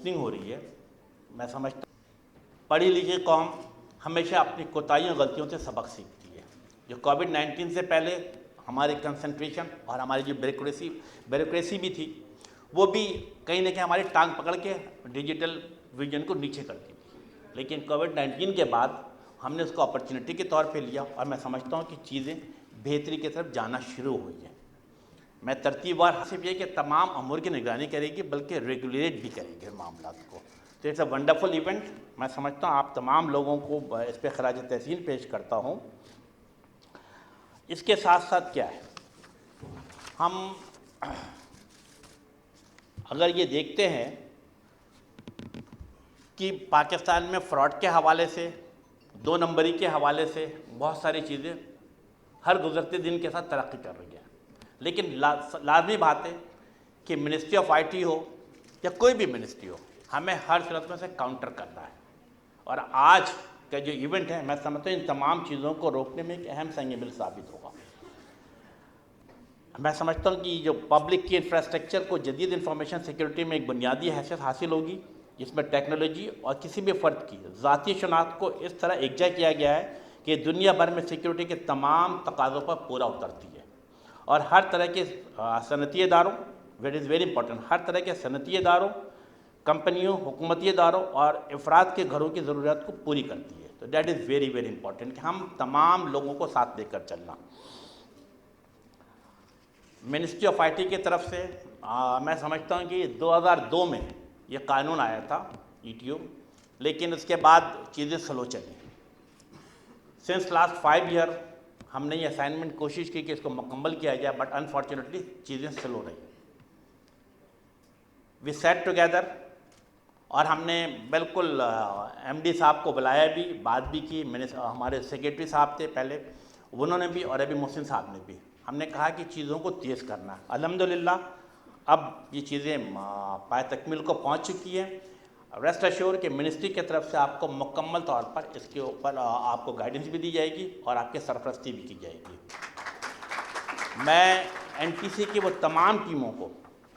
Positioning ہو رہی ہے، میں سمجھتا ہوں پڑھی لکھی قوم ہمیشہ اپنی کوتاہیوں غلطیوں سے سبق سیکھتی ہے. جو کووڈ-19 سے پہلے ہماری کنسنٹریشن اور ہماری جو بیوروکریسی بھی تھی، وہ بھی کہیں نہ کہیں ہماری ٹانگ پکڑ کے ڈیجیٹل ویژن کو نیچے کر دی تھی. لیکن کووڈ-19 کے بعد ہم نے اس کو اپرچونٹی کے طور پہ لیا، اور میں سمجھتا ہوں کہ چیزیں بہتری کی طرف جانا شروع ہوئی ہیں. میں ترتیب وار صرف یہ کہ تمام امور کی نگرانی کرے گی بلکہ ریگولیٹ بھی کرے گی معاملات کو. تو اٹس اے ونڈرفل ایونٹ. میں سمجھتا ہوں آپ تمام لوگوں کو اس پہ خراج تحسین پیش کرتا ہوں. اس کے ساتھ ساتھ کیا ہے، ہم اگر یہ دیکھتے ہیں کہ پاکستان میں فراڈ کے حوالے سے، دو نمبری کے حوالے سے بہت ساری چیزیں ہر گزرتے دن کے ساتھ ترقی کر رہی ہیں. لیکن لازمی بات ہے کہ منسٹری آف آئی ٹی ہو یا کوئی بھی منسٹری ہو، ہمیں ہر صورت میں سے کاؤنٹر کرنا ہے. اور آج کا جو ایونٹ ہے، میں سمجھتا ہوں ان تمام چیزوں کو روکنے میں ایک اہم سنگ میل ثابت ہوگا. میں سمجھتا ہوں کہ جو پبلک کی انفراسٹرکچر کو جدید انفارمیشن سیکورٹی میں ایک بنیادی حیثیت حاصل ہوگی، جس میں ٹیکنالوجی اور کسی بھی فرد کی ذاتی شناخت کو اس طرح یکجا کیا گیا ہے کہ دنیا بھر میں سیکورٹی کے تمام تقاضوں پر پورا اترتی ہے. اور ہر طرح کے صنعتی اداروں، ویٹ از ویری امپورٹنٹ، ہر طرح کے صنعتی اداروں، کمپنیوں، حکومتی اداروں اور افراد کے گھروں کی ضروریات کو پوری کرتی ہے. تو that is very very important کہ ہم تمام لوگوں کو ساتھ لے کر چلنا. منسٹری آف آئی ٹی کی طرف سے میں سمجھتا ہوں کہ 2002 میں یہ قانون آیا تھا ETO، لیکن اس کے بعد چیزیں سلو چلی. سنس لاسٹ 5 ایئر ہم نے یہ اسائنمنٹ کوشش کی کہ اس کو مکمل کیا جائے، بٹ انفارچونیٹلی چیزیں سلو رہی. وی سیٹ ٹوگیدر اور ہم نے بالکل MD صاحب کو بلایا بھی، بات بھی کی. ہمارے سیکریٹری صاحب تھے پہلے، انہوں نے بھی، اور ابھی محسن صاحب نے بھی. ہم نے کہا کہ چیزوں کو تیز کرنا ہے. الحمدللہ اب یہ چیزیں پائے تکمیل کو پہنچ چکی ہیں. ریسٹ ایشور کہ منسٹری کی طرف سے آپ کو مکمل طور پر اس کے اوپر آپ کو گائیڈنس بھی دی جائے گی اور آپ کے سرپرستی بھی کی جائے گی. میں NTC کی وہ تمام ٹیموں کو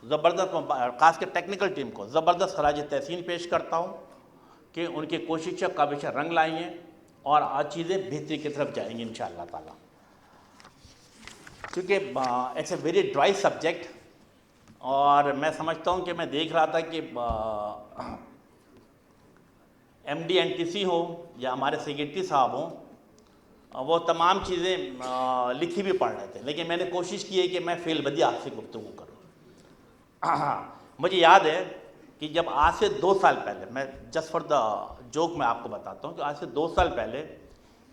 زبردست، خاص کر ٹیکنیکل ٹیم کو زبردست خراج تحسین پیش کرتا ہوں کہ ان کی کوششیں کابشہ رنگ لائی ہیں اور آج چیزیں بہتری کی طرف جائیں گی انشاءاللہ تعالیٰ. کیونکہ it's a very dry subject, اور میں سمجھتا ہوں کہ میں دیکھ رہا تھا کہ MD NTC ہو یا ہمارے سیکریٹری صاحب ہوں، وہ تمام چیزیں لکھی بھی پڑھ رہے تھے، لیکن میں نے کوشش کی ہے کہ میں فعل بدی آپ سے گفتگو کروں. مجھے یاد ہے کہ جب آج سے 2 سال پہلے، میں جسٹ فار دا جوک میں آپ کو بتاتا ہوں کہ آج سے 2 سال پہلے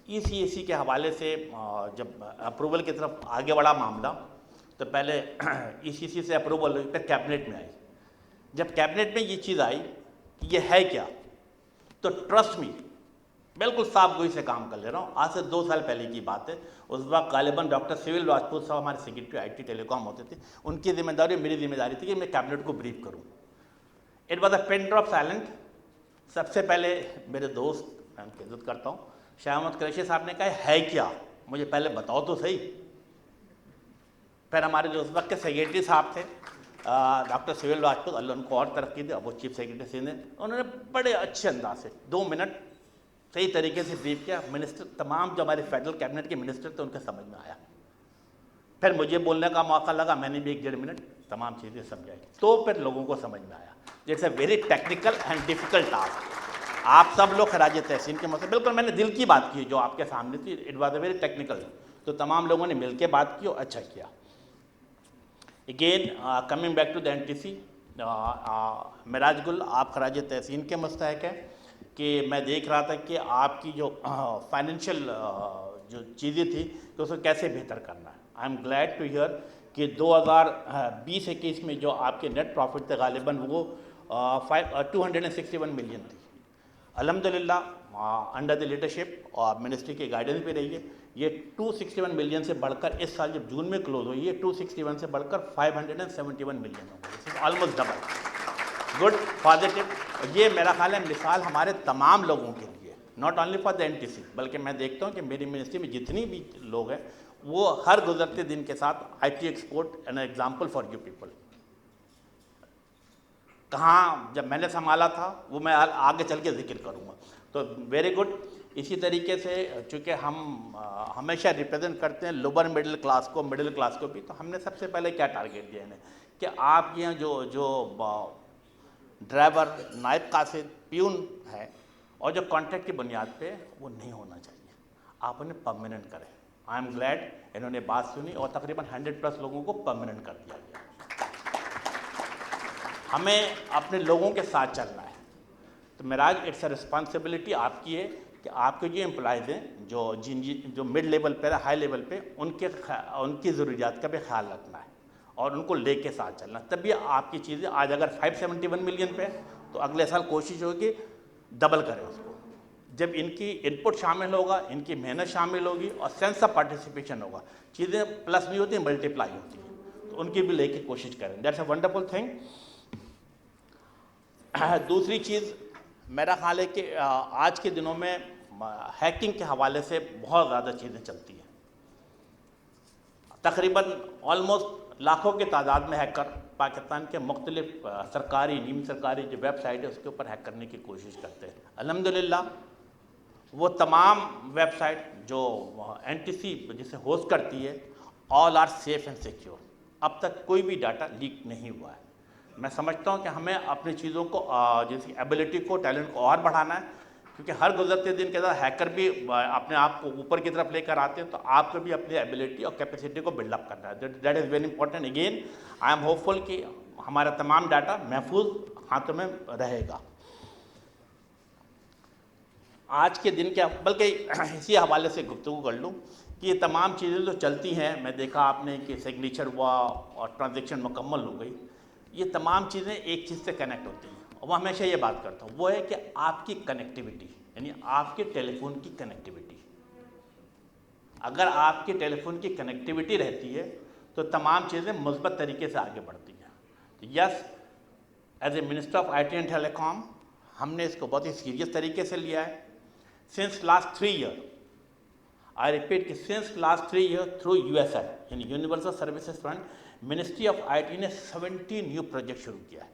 ECAC کے حوالے سے جب اپروول کی طرف آگے بڑھا معاملہ، تو پہلے ECC سے اپروول ہوئی، پھر کیبنٹ میں آئی. جب کیبنٹ میں یہ چیز آئی کہ یہ ہے کیا، تو ٹرسٹ می بالکل صاف گوئی سے کام کر لے رہا ہوں. آج سے 2 سال پہلے کی بات ہے. اس وقت غالباً ڈاکٹر سیول راجپوت صاحب ہمارے سیکریٹری IT ٹیلی کام ہوتے تھے. ان کی ذمہ داری میری ذمہ داری تھی کہ میں کیبنٹ کو بریف کروں. It was a pin drop silent. سب سے پہلے میرے دوست، میں ان کی عزت کرتا ہوں، شاہ محمد قریشی صاحب نے کہا ہے کیا، مجھے پہلے بتاؤ تو صحیح. پھر ہمارے جو اس وقت کے سیکریٹری صاحب تھے ڈاکٹر سیول راجپوت، اللہ ان کو اور ترقی دے، اب وہ چیف سیکریٹری سے، انہوں نے بڑے اچھے انداز سے 2 منٹ صحیح طریقے سے بریف کیا. منسٹر، تمام جو ہمارے فیڈرل کیبنٹ کے منسٹر تھے، ان کے سمجھ میں آیا. پھر مجھے بولنے کا موقع لگا، میں نے بھی 1-1.5 منٹ تمام چیزیں سمجھائی، تو پھر لوگوں کو سمجھ میں آیا. It's a very technical and difficult task. آپ سب لوگ خراج تحسین کے مسئلے، بالکل میں نے دل کی بات کی جو آپ کے سامنے تھی. It was a very technical, تو تمام لوگوں نے مل کے بات کی اور اچھا کیا. Again coming back to the NTC، Meraj Gul, آپ خراج تحسین کے مستحق ہیں کہ میں دیکھ رہا تھا کہ آپ کی جو فائنینشیل جو چیزیں تھیں کہ اس کو کیسے بہتر کرنا ہے. I am glad to hear کہ 2020-21 میں جو آپ کے نیٹ پروفٹ تھے غالباً وہ 261 ملین تھی. الحمدللہ انڈر دی لیڈرشپ اور منسٹری کی گائیڈنس بھی رہی ہے، یہ 261 ملین سے بڑھ کر اس سال جب جون میں کلوز ہوئی ہے 261 سے بڑھ کر 571 ملین ہو گئی. Almost double. Good, positive. یہ میرا خیال ہے مثال ہمارے تمام لوگوں کے لیے، not only for the NTC، بلکہ میں دیکھتا ہوں کہ میری منسٹری میں جتنی بھی لوگ ہیں وہ ہر گزرتے دن کے ساتھ IT export an example for you people. کہاں جب میں نے سنبھالا تھا وہ میں آگے چل کے ذکر کروں گا. تو ویری گڈ. اسی طریقے سے چونکہ ہم ہمیشہ ریپرزینٹ کرتے ہیں لوور مڈل کلاس کو, مڈل کلاس کو بھی, تو ہم نے سب سے پہلے کیا ٹارگیٹ دیا ہے کہ آپ کے یہاں جو ڈرائیور, نائب قاصد, پیون ہے اور جو کانٹریکٹ کی بنیاد پہ وہ نہیں ہونا چاہیے, آپ انہیں پرماننٹ کریں. آئی ایم گلیڈ انہوں نے بات سنی اور تقریباً 100+ لوگوں کو پرماننٹ کر دیا گیا. ہمیں اپنے لوگوں کے ساتھ چلنا ہے. تو معراج اٹس اے رسپانسبلٹی آپ کی ہے کہ آپ کے جو امپلائیز ہیں جو مڈ لیول پہ, ہائی لیول پہ, ان کی ضروریات کا بھی خیال رکھنا ہے اور ان کو لے کے ساتھ چلنا. تب یہ آپ کی چیزیں آج اگر 571 ملین پہ تو اگلے سال کوشش ہوگی ڈبل کریں اس کو. جب ان کی ان پٹ شامل ہوگا, ان کی محنت شامل ہوگی اور سینس آف پارٹیسپیشن ہوگا, چیزیں پلس نہیں ہوتی, ملٹیپلائی ہوتی ہیں, تو ان کی بھی لے کے کوشش کریں. That's a wonderful thing. دوسری چیز میرا خیال ہے کہ آج کے دنوں میں ہیکنگ کے حوالے سے بہت زیادہ چیزیں چلتی ہیں. تقریباً آلموسٹ لاکھوں کی تعداد میں ہیکر پاکستان کے مختلف سرکاری, نیم سرکاری جو ویب سائٹ ہے اس کے اوپر ہیک کرنے کی کوشش کرتے ہیں. الحمدللہ وہ تمام ویب سائٹ جو NTC جسے ہوسٹ کرتی ہے, آل آر سیف اینڈ سیکیور. اب تک کوئی بھی ڈاٹا لیک نہیں ہوا ہے. میں سمجھتا ہوں کہ ہمیں اپنی چیزوں کو, جیسی ایبلٹی کو, ٹیلنٹ کو اور بڑھانا ہے, کیونکہ ہر گزرتے دن کے ساتھ ہیکر بھی اپنے آپ کو اوپر کی طرف لے کر آتے ہیں. تو آپ کو بھی اپنی ایبلٹی اور کیپیسٹی کو بلڈ اپ کرنا ہے. That is very important. Again I am hopeful کہ ہمارا تمام ڈاٹا محفوظ ہاتھوں میں رہے گا. آج کے دن کیا, بلکہ اسی حوالے سے گفتگو کر لوں کہ یہ تمام چیزیں جو چلتی ہیں, میں دیکھا آپ نے کہ سگنیچر ہوا اور ٹرانزیکشن مکمل ہو گئی, یہ تمام چیزیں ایک چیز سے کنیکٹ ہوتی ہیں. اور میں ہمیشہ یہ بات کرتا ہوں, وہ ہے کہ آپ کی کنیکٹیوٹی, یعنی آپ کے ٹیلی فون کی کنیکٹیوٹی. اگر آپ کی ٹیلی فون کی کنیکٹیوٹی رہتی ہے تو تمام چیزیں مثبت طریقے سے آگے بڑھتی ہیں. Yes, as a minister of IT and telecom ہم نے اس کو بہت ہی سیریس طریقے سے لیا ہے. Since last 3 year, I repeat کہ since last 3 year through USI یعنی universal services fund, ministry of IT نے 70 نیو پروجیکٹ شروع کیا ہے.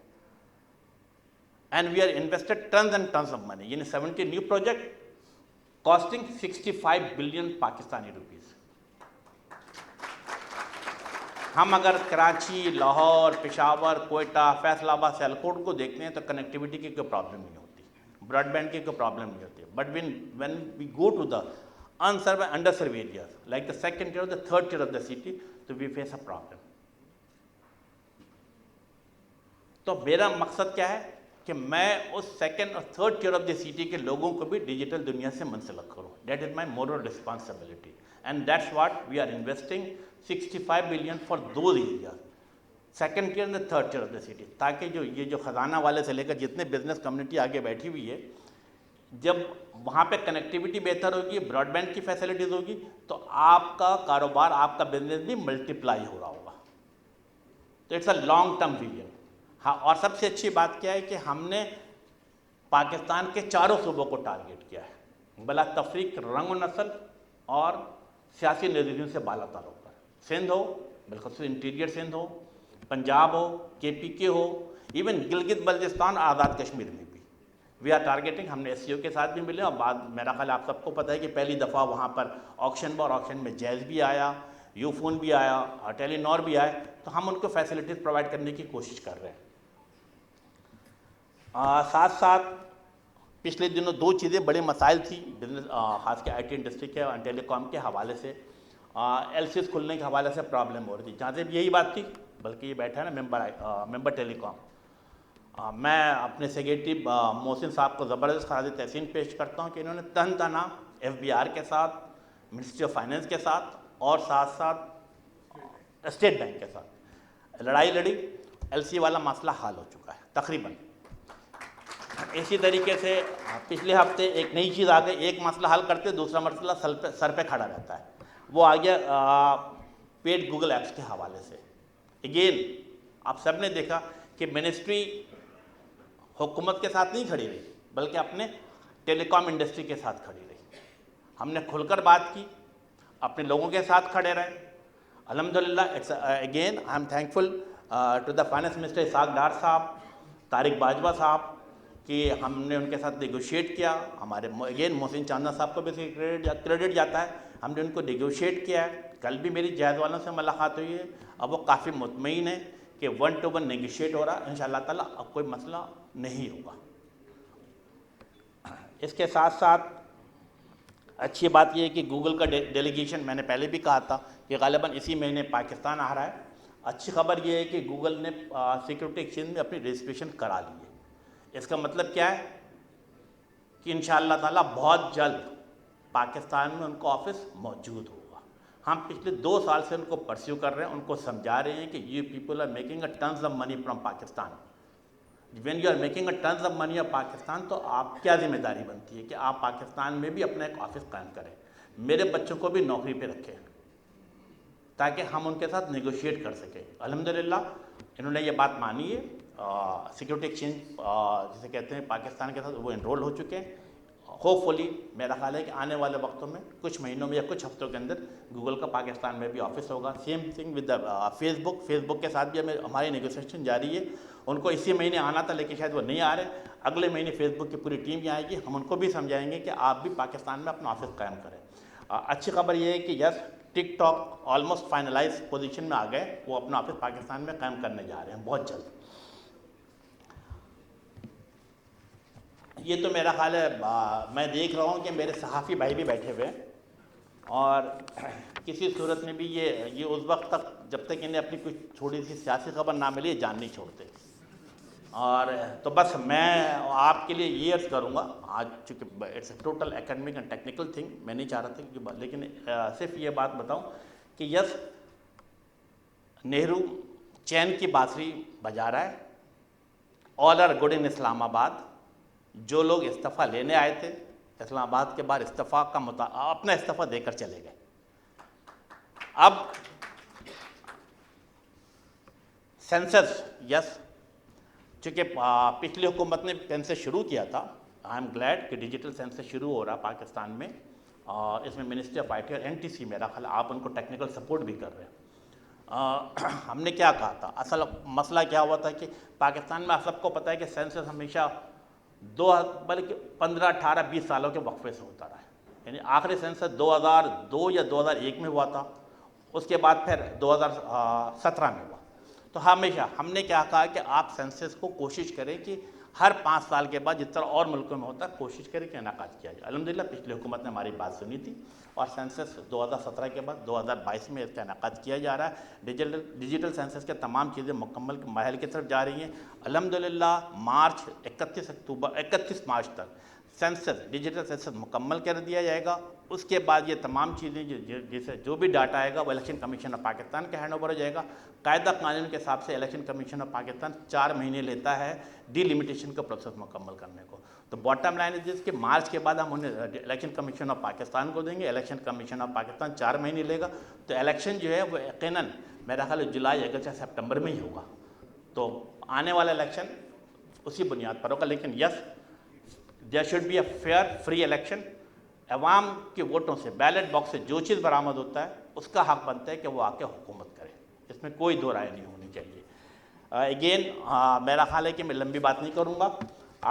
And we are invested tons and tons of money, یعنی 70 new project costing 65 billion Pakistani rupees. ہم اگر کراچی, لاہور, پشاور, کوئٹہ, فیصل آباد, سیالکوٹ کو دیکھتے ہیں تو کنیکٹیوٹی کی کوئی پرابلم نہیں ہوتی, براڈ بینڈ کی کوئی پرابلم نہیں ہوتی. But when we go to the unserved and underserved areas like the second tier or the third tier of the city, so we face a problem. تو میرا مقصد کیا ہے کہ میں اس سیکنڈ اور third tier of the city کے لوگوں کو بھی ڈیجیٹل دنیا سے منسلک کروں. That is my moral responsibility and that's what we are investing 65 billion for those areas, second tier and third tier of the city, تاکہ یہ جو خزانہ والے سے لے کر جتنے بزنس کمیونٹی آگے بیٹھی ہوئی ہے, جب وہاں پہ کنیکٹیوٹی بہتر ہوگی, براڈ بینڈ کی فیسلٹیز ہوگی, تو آپ کا کاروبار, آپ کا بزنس بھی ملٹیپلائی ہو رہا ہوگا. تو it's a long term vision. ہاں, اور سب سے اچھی بات کیا ہے کہ ہم نے پاکستان کے چاروں صوبوں کو ٹارگیٹ کیا ہے, بلا تفریق رنگ و نسل اور سیاسی نظریوں سے بالا تر ہو کر. سندھ ہو, بالخصوص انٹیریئر سندھ ہو, پنجاب ہو, KPK ہو, ایون گلگت بلتستان, آزاد کشمیر میں بھی وی آر ٹارگیٹنگ. ہم نے SCO کے ساتھ بھی ملے, اور بعد میرا خیال آپ سب کو پتہ ہے کہ پہلی دفعہ وہاں پر آکشن اور آکشن میں جیز بھی آیا, یو فون بھی آیا, اور ٹیلی نور بھی آئے, تو ہم ان کو فیسلٹیز پرووائڈ کرنے کی کوشش کر رہے ہیں. ساتھ ساتھ پچھلے دنوں 2 چیزیں بڑے مسائل تھیں بزنس, خاص کے IT انڈسٹری کے اور ٹیلی کام کے حوالے سے. LCs کھلنے کے حوالے سے پرابلم ہو رہی تھی, جہاں سے یہی بات تھی, بلکہ یہ بیٹھا ہے نا ممبر ٹیلی کام. میں اپنے سیکریٹری محسن صاحب کو زبردست خراج تحسین پیش کرتا ہوں کہ انہوں نے تن تنا FBR کے ساتھ, منسٹری آف فائنینس کے ساتھ, اور ساتھ ساتھ اسٹیٹ بینک کے ساتھ لڑائی لڑی. LC والا مسئلہ حل ہو چکا ہے تقریباً. اسی طریقے سے پچھلے ہفتے ایک نئی چیز آ گئی, ایک مسئلہ حل کرتے دوسرا مسئلہ سر پہ کھڑا رہتا ہے. وہ آ گیا پیڈ گوگل ایپس کے حوالے سے. اگین آپ سب نے دیکھا کہ منسٹری حکومت کے ساتھ نہیں کھڑی رہی, بلکہ اپنے ٹیلی کام انڈسٹری کے ساتھ کھڑی رہی. ہم نے کھل کر بات کی, اپنے لوگوں کے ساتھ کھڑے رہے. الحمدللہ again I am thankful to the finance minister Ishaq Dar صاحب, طارق باجوہ صاحب کہ ہم نے ان کے ساتھ نیگوشیٹ کیا. ہمارے اگین محسن چاندہ صاحب کو بھی کریڈٹ جاتا ہے, ہم نے ان کو نیگوشیٹ کیا ہے. کل بھی میری جہیز والوں سے ملاقات ہوئی ہے, اب وہ کافی مطمئن ہے کہ 1 to 1 نیگوشیٹ ہو رہا ہے. انشاءاللہ تعالیٰ اب کوئی مسئلہ نہیں ہوگا. اس کے ساتھ ساتھ اچھی بات یہ ہے کہ گوگل کا ڈیلیگیشن میں نے پہلے بھی کہا تھا کہ غالباً اسی مہینے پاکستان آ رہا ہے. اچھی خبر یہ ہے کہ گوگل نے سیکیورٹی ایکسچینج میں اپنی رجسٹریشن کرا لی ہے. اس کا مطلب کیا ہے کہ انشاءاللہ تعالیٰ بہت جلد پاکستان میں ان کا آفس موجود ہوگا. ہم پچھلے 2 سال سے ان کو پرسیو کر رہے ہیں, ان کو سمجھا رہے ہیں کہ you people are making a tons of money from Pakistan. When you are making a tons of money of Pakistan, تو آپ کیا ذمہ داری بنتی ہے کہ آپ پاکستان میں بھی اپنا ایک آفس قائم کریں, میرے بچوں کو بھی نوکری پہ رکھیں تاکہ ہم ان کے ساتھ نیگوشیٹ کر سکیں. الحمدللہ انہوں نے یہ بات مانی ہے. سیکیورٹی ایکسچینج جسے کہتے ہیں پاکستان کے ساتھ وہ انرول ہو چکے ہیں. ہوپ فلی میرا خیال ہے کہ آنے والے وقتوں میں کچھ مہینوں میں یا کچھ ہفتوں کے اندر گوگل کا پاکستان میں بھی آفس ہوگا. سیم تھنگ ود فیس بک کے ساتھ بھی ہماری نیگوسیشن جاری ہے. ان کو اسی مہینے آنا تھا لیکن شاید وہ نہیں آ رہے. اگلے مہینے فیس بک کی پوری ٹیم یہاں آئے گی, ہم ان کو بھی سمجھائیں گے کہ آپ بھی پاکستان میں اپنا آفس قائم کریں. اچھی خبر یہ ہے کہ یس ٹک ٹاک آلموسٹ فائنلائز پوزیشن میں آ گئے, وہ اپنا آفس پاکستان میں قائم کرنے جا رہے ہیں بہت جلد. یہ تو میرا خیال ہے میں دیکھ رہا ہوں کہ میرے صحافی بھائی بھی بیٹھے ہوئے ہیں, اور کسی صورت میں بھی یہ اس وقت تک جب تک انہیں اپنی کچھ تھوڑی سی سیاسی خبر نہ ملی جان نہیں چھوڑتے. اور تو بس میں آپ کے لیے یہ عرض کروں گا, آج چونکہ it's a total academic and technical thing, میں نہیں چاہ رہا تھا کہ لیکن صرف یہ بات بتاؤں کہ یس نہرو چین کی بانسری بجا رہا ہے. آل آر گڈ ان اسلام آباد. جو لوگ استعفیٰ لینے آئے تھے اسلام آباد کے باہر استعفیٰ کا اپنا استعفیٰ دے کر چلے گئے. اب سینسس یس چونکہ پچھلی حکومت نے سینسس شروع کیا تھا, آئی ایم گلیڈ کہ ڈیجیٹل سینسس شروع ہو رہا پاکستان میں, اور اس میں منسٹری آف آئی ٹی اور NTC میرا خیال آپ ان کو ٹیکنیکل سپورٹ بھی کر رہے ہیں. ہم نے کیا کہا تھا, اصل مسئلہ کیا ہوا تھا کہ پاکستان میں آپ سب کو پتہ ہے کہ سینسس ہمیشہ بلکہ 15, 18, 20 سالوں کے وقفے سے ہوتا رہا ہے. یعنی آخری سینسس 2002 یا 2001 میں ہوا تھا, اس کے بعد پھر 2017 میں ہوا. تو ہمیشہ ہم نے کیا کہا کہ آپ سینسس کو کوشش کریں کہ ہر 5 سال کے بعد جس طرح اور ملکوں میں ہوتا ہے کوشش کریں کہ انعقاد کیا جائے. الحمدللہ پچھلی حکومت نے ہماری بات سنی تھی, اور سینسس 2017 کے بعد 2022 میں اس کا انعقاد کیا جا رہا ہے. ڈیجیٹل سینسس کے تمام چیزیں مکمل مراحل کی طرف جا رہی ہیں. الحمدللہ 31 مارچ تک سینسس ڈیجیٹل سینسس مکمل کر دیا جائے گا. اس کے بعد یہ تمام چیزیں جیسے جو بھی ڈاٹا آئے گا وہ الیکشن کمیشن آف پاکستان کے ہینڈ اوور ہو جائے گا. قاعدہ قانون کے حساب سے الیکشن کمیشن آف پاکستان 4 مہینے لیتا ہے ڈی لمیٹیشن کا پروسیس مکمل کرنے کو. تو باٹم لائن ہے کہ مارچ کے بعد ہم انہیں الیکشن کمیشن آف پاکستان کو دیں گے. الیکشن کمیشن آف پاکستان 4 مہینے لے گا. تو الیکشن جو ہے وہ یقیناً میرا خیال ہے جولائی, اگست یا سپٹمبر میں ہی ہوگا. تو آنے والا الیکشن اسی بنیاد پر ہوگا. لیکن yes there should be a fair free election. عوام کے ووٹوں سے بیلٹ باکس سے جو چیز برآمد ہوتا ہے اس کا حق بنتا ہے کہ وہ آ کے حکومت کرے. اس میں کوئی دو رائے نہیں ہونی چاہیے. اگین میرا خیال ہے کہ میں لمبی بات نہیں کروں گا.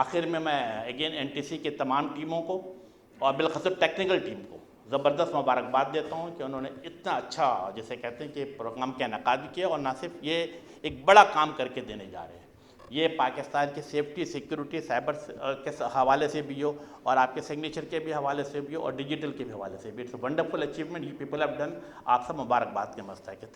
آخر میں اگین NTC کے تمام ٹیموں کو اور بالخصوص ٹیکنیکل ٹیم کو زبردست مبارکباد دیتا ہوں کہ انہوں نے اتنا اچھا جسے کہتے ہیں کہ پروگرام کا انعقاد کیا, اور نہ صرف یہ ایک بڑا کام کر کے دینے جا رہے ہیں. یہ پاکستان کی سیفٹی, سیکیورٹی, سائبر کے حوالے سے بھی ہو, اور آپ کے سگنیچر کے بھی حوالے سے بھی ہو, اور ڈیجیٹل کے بھی حوالے سے بھی. It's a wonderful achievement you people have done. آپ سب مبارکباد کے مستحق ہیں.